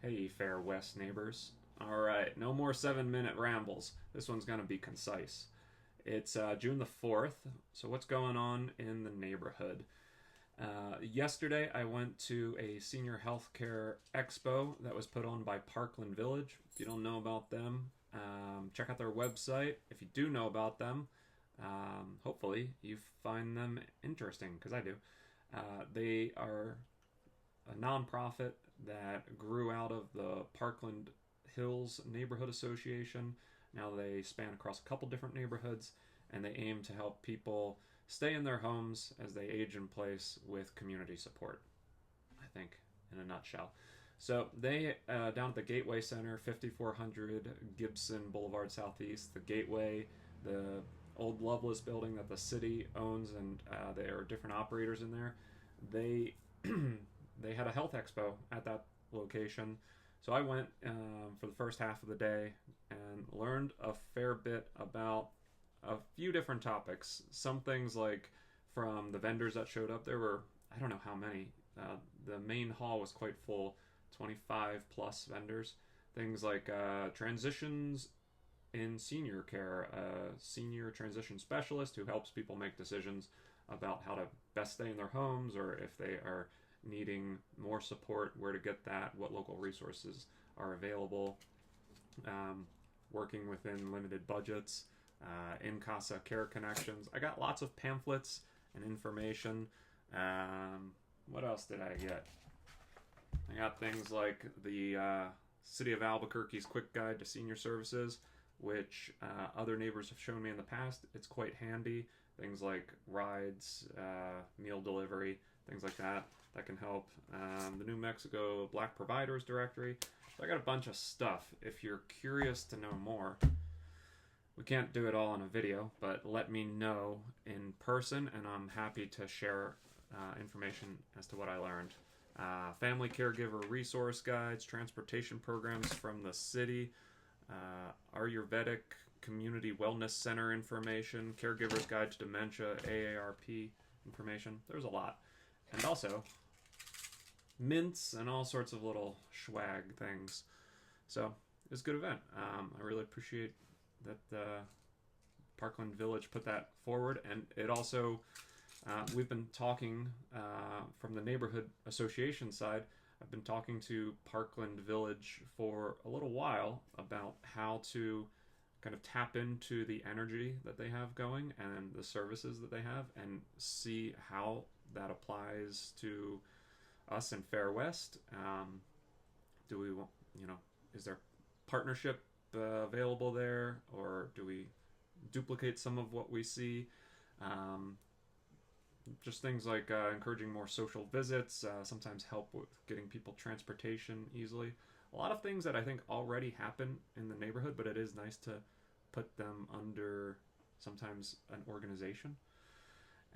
Hey, Fair West neighbors. All right, no more 7 minute rambles. This one's going to be concise. It's June the 4th, so what's going on in the neighborhood? Yesterday, I went to a senior healthcare expo that was put on by Parkland Village. If you don't know about them, check out their website. If you do know about them, hopefully you find them interesting, because I do. They are a nonprofit that grew out of the Parkland Hills Neighborhood Association. Now they span across a couple different neighborhoods, and they aim to help people stay in their homes as they age in place with community support, I think, in a nutshell. So they, down at the Gateway Center, 5400 Gibson Boulevard Southeast, the Gateway, the old Loveless building that the city owns, and there are different operators in there. They they had a health expo at that location. So I went for the first half of the day and learned a fair bit about a few different topics. Some things like from the vendors that showed up, there were, I don't know how many. The main hall was quite full, 25 plus vendors. Things like transitions in senior care, a senior transition specialist who helps people make decisions about how to best stay in their homes, or if they are needing more support, where to get that, what local resources are available, working within limited budgets, in casa care connections. I got lots of pamphlets and information. What else did I get? I got things like the City of Albuquerque's Quick Guide to Senior Services, which other neighbors have shown me in the past. It's quite handy. Things like rides, meal delivery, things like that can help. The New Mexico Black Providers Directory. So I got a bunch of stuff. If you're curious to know more, we can't do it all in a video, but let me know in person, and I'm happy to share information as to what I learned. Family caregiver resource guides, transportation programs from the city, Ayurvedic community wellness center information, caregiver's guide to dementia, AARP information. There's a lot. And also mints and all sorts of little swag things. So it was a good event. I really appreciate that Parkland Village put that forward, and it also we've been talking from the neighborhood association side. I've been talking to Parkland Village for a little while about how to kind of tap into the energy that they have going and the services that they have, and see how that applies to us in Fair West. Do we want, is there partnership available there, or do we duplicate some of what we see? Just things like encouraging more social visits, sometimes help with getting people transportation easily. A lot of things that I think already happen in the neighborhood, but it is nice to put them under sometimes an organization.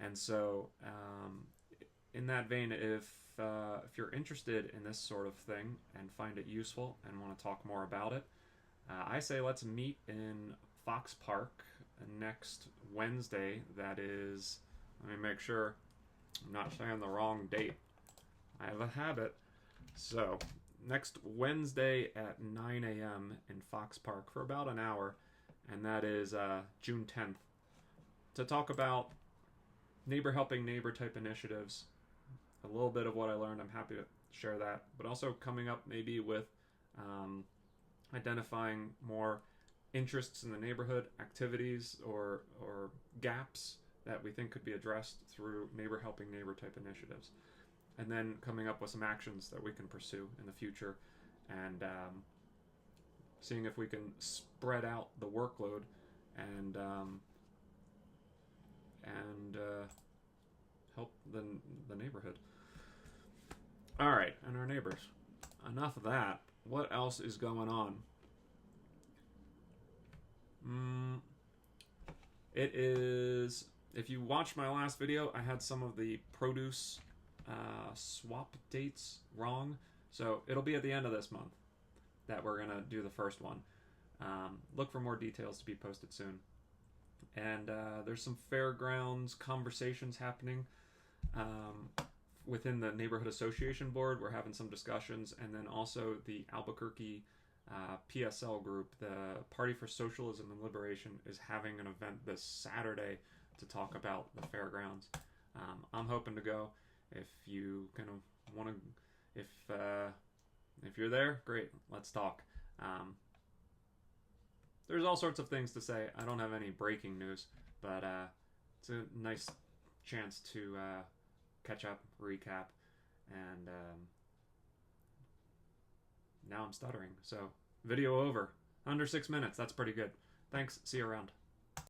And so, in that vein, if you're interested in this sort of thing and find it useful and want to talk more about it, I say let's meet in Fox Park next Wednesday. That is, let me make sure I'm not saying the wrong date. I have a habit. So, next Wednesday at 9 a.m. in Fox Park for about an hour, and that is June 10th, to talk about neighbor helping neighbor type initiatives. A little bit of what I learned, I'm happy to share that, but also coming up maybe with identifying more interests in the neighborhood, activities or gaps that we think could be addressed through neighbor helping neighbor type initiatives, and then coming up with some actions that we can pursue in the future, and seeing if we can spread out the workload and help the neighborhood. All right, and our neighbors. Enough of that. What else is going on? It is, if you watched my last video, I had some of the produce swap dates wrong. So it'll be at the end of this month that we're going to do the first one. Look for more details to be posted soon. And there's some fairgrounds conversations happening within the neighborhood association board, we're having some discussions, and then also the Albuquerque PSL group, the Party for Socialism and Liberation, is having an event this Saturday to talk about the fairgrounds. I'm hoping to go. If you kind of want to, if you're there, great. Let's talk. There's all sorts of things to say. I don't have any breaking news, but it's a nice chance to catch up, recap, and now I'm stuttering. So, video over. Under 6 minutes. That's pretty good. Thanks. See you around.